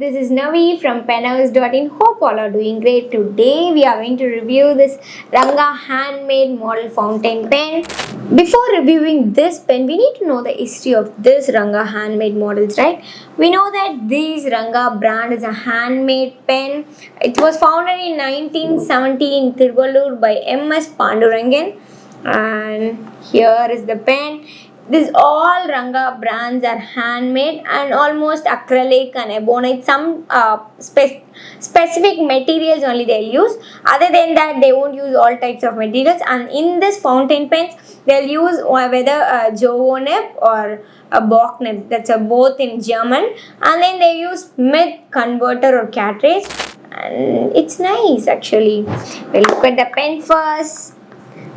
this is Navi from penhouse.in. Hope all are doing great. Today we are going to review this Ranga handmade model fountain pen. Before reviewing this pen, we need to know the history of this Ranga handmade models, right? We know that this Ranga brand is a handmade pen. It was founded in 1970 in Tiruvallur by M.S. Pandurangan. And here is the pen. These all Ranga brands are handmade and almost acrylic and ebonite. Some specific materials only they'll use. Other than that, they won't use all types of materials. And in this fountain pens, they'll use whether a Jowo nib or a Bock nib. That's a both in German. And then they use Smith converter or cartridge. And it's nice actually. We'll look at the pen first.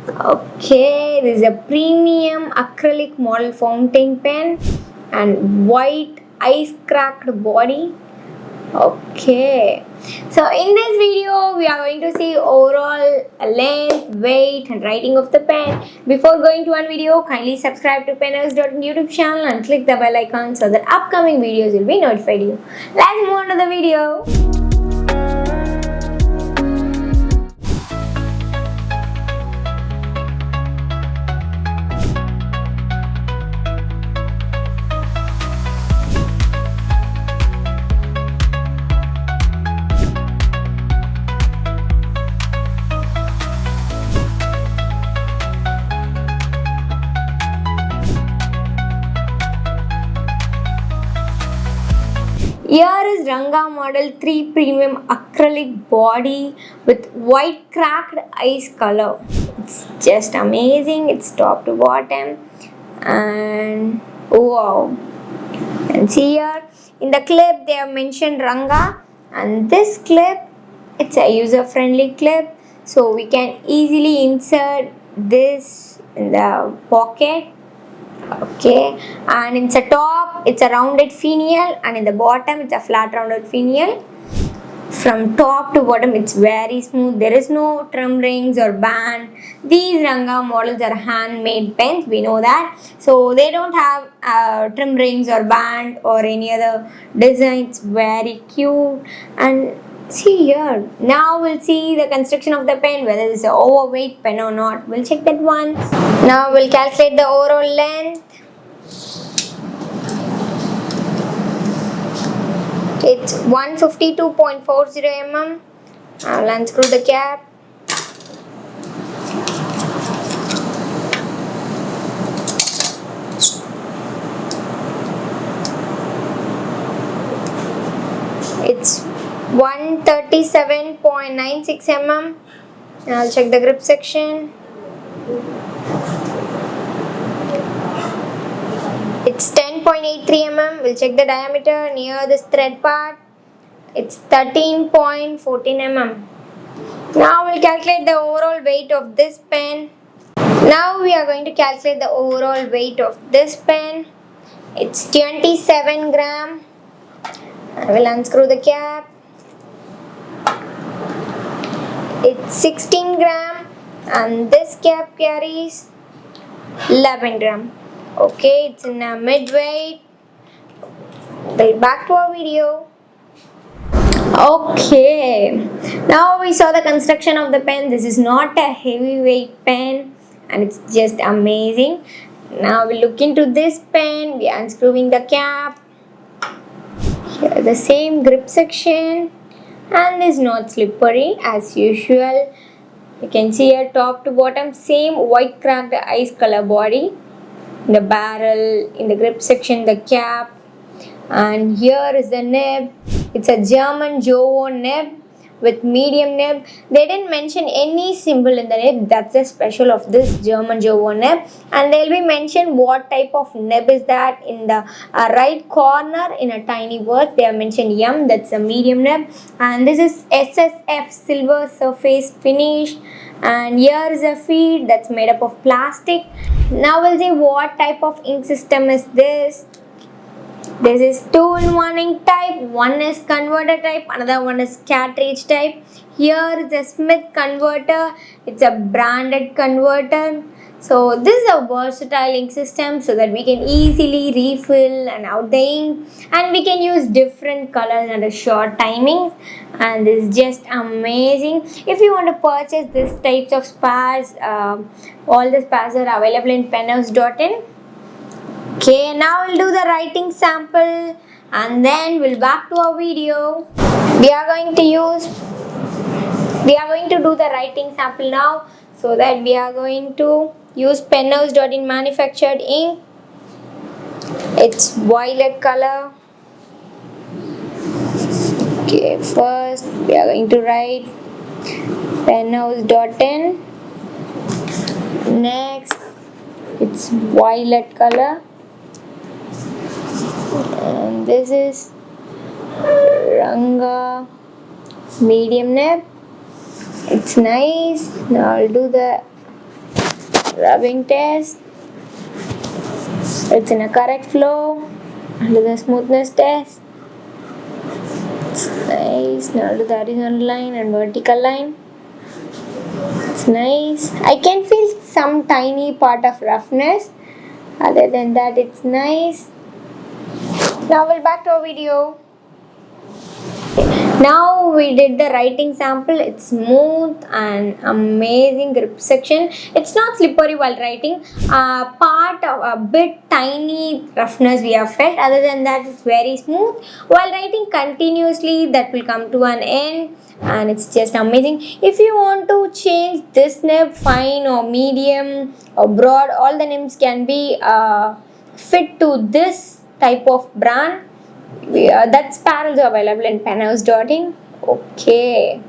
Okay, this is a premium acrylic model fountain pen and white ice cracked body. Okay, so in this video we are going to see overall length, weight and writing of the pen. Before going to one video, kindly subscribe to penhouse.in YouTube channel and click the bell icon so that upcoming videos will be notified you. Let's move on to the video. Here is Ranga Model 3 Premium Acrylic Body with white cracked ice color. It's just amazing. It's top to bottom and wow. And see here in the clip they have mentioned Ranga, and this clip, it's a user friendly clip, so we can easily insert this in the pocket. Okay, and in the top it's a rounded finial and in the bottom it's a flat rounded finial. From top to bottom it's very smooth. There is no trim rings or band. These Ranga models are handmade pens, we know that, so they don't have trim rings or band or any other design. It's very cute. And see here, now we'll see the construction of the pen, whether it's an overweight pen or not. We'll check that once. Now we'll calculate the overall length. It's 152.40 mm. I'll unscrew the cap. It's 137.96 mm. I'll check the grip section. It's 10.83 mm. We'll check the diameter near this thread part. It's 13.14 mm. Now we'll calculate the overall weight of this pen. Now we are going to calculate the overall weight of this pen. It's 27 gram. I will unscrew the cap. It's 16 gram and this cap carries 11 gram. Okay, it's in a mid-weight. Well, back to our video. Okay, now we saw the construction of the pen. This is not a heavyweight pen and it's just amazing. Now we look into this pen. We are unscrewing the cap. Here the same grip section and is not slippery as usual. You can see here top to bottom same white cracked ice color body. In the barrel, in the grip section, the cap, and here is the nib. It's a German Jowo nib with medium nib. They didn't mention any symbol in the nib. That's the special of this German Jowo nib. And they'll be mentioned what type of nib is that in the right corner in a tiny word. They have mentioned M, that's a medium nib. And this is SSF silver surface finish. And here is a feed that's made up of plastic. Now we'll see what type of ink system is this. This is 2-in-1 ink type. One is converter type, another one is cartridge type. Here is a Smith converter. It's a branded converter. So this is a versatile ink system so that we can easily refill and out the ink, and we can use different colors under short timings, and this is just amazing. If you want to purchase this types of spares, all the spares are available in penhouse.in. Okay, now we'll do the writing sample and then we'll back to our video. We are going to do the writing sample now, so that we are going to use penhouse.in manufactured ink. It's violet color. Okay, first we are going to write penhouse.in. Next, it's violet color, and this is Ranga medium nib. It's nice. Now I'll do the rubbing test. It's in a correct flow. I'll do the smoothness test. It's nice. Now I'll do the horizontal line and vertical line. It's nice. I can feel some tiny part of roughness. Other than that, it's nice. Now we'll back to our video. Now we did the writing sample. It's smooth and amazing grip section. It's not slippery while writing. Part of a bit tiny roughness we have felt. Other than that, it's very smooth. While writing continuously, that will come to an end, and it's just amazing. If you want to change this nib, fine or medium or broad, all the nibs can be fit to this type of brand. That spare is available in penhouse.in. Okay,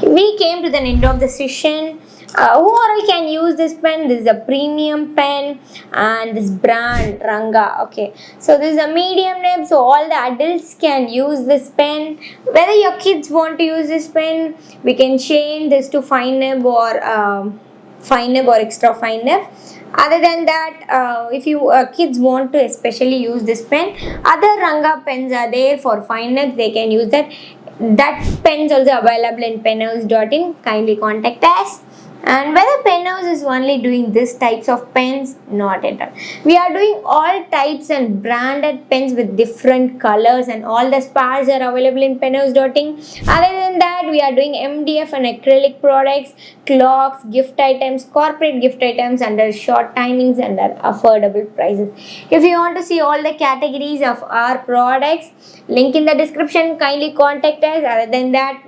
we came to the end of the session. Who all can use this pen? This is a premium pen, and this brand Ranga. Okay, so this is a medium nib, so all the adults can use this pen. Whether your kids want to use this pen, we can change this to fine nib or extra fine nib. Other than that, if you kids want to especially use this pen, other Ranga pens are there for fine nibs. They can use that. That pen is also available in penhouse.in. Kindly contact us. And whether Penhouse is only doing this types of pens, not at all. We are doing all types and branded pens with different colors, and all the spares are available in penhouse.in. Other than that, we are doing MDF and acrylic products, clocks, gift items, corporate gift items under short timings and at affordable prices. If you want to see all the categories of our products, link in the description. Kindly contact us. Other than that,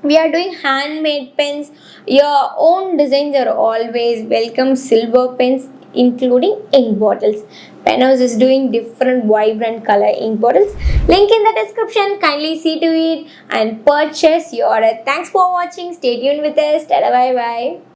we are doing handmade pens. Your own designs are always welcome. Silver pens, including ink bottles. Penhouse is doing different vibrant color ink bottles. Link in the description. Kindly see to it and purchase your order. Thanks for watching. Stay tuned with us. Tada, bye bye.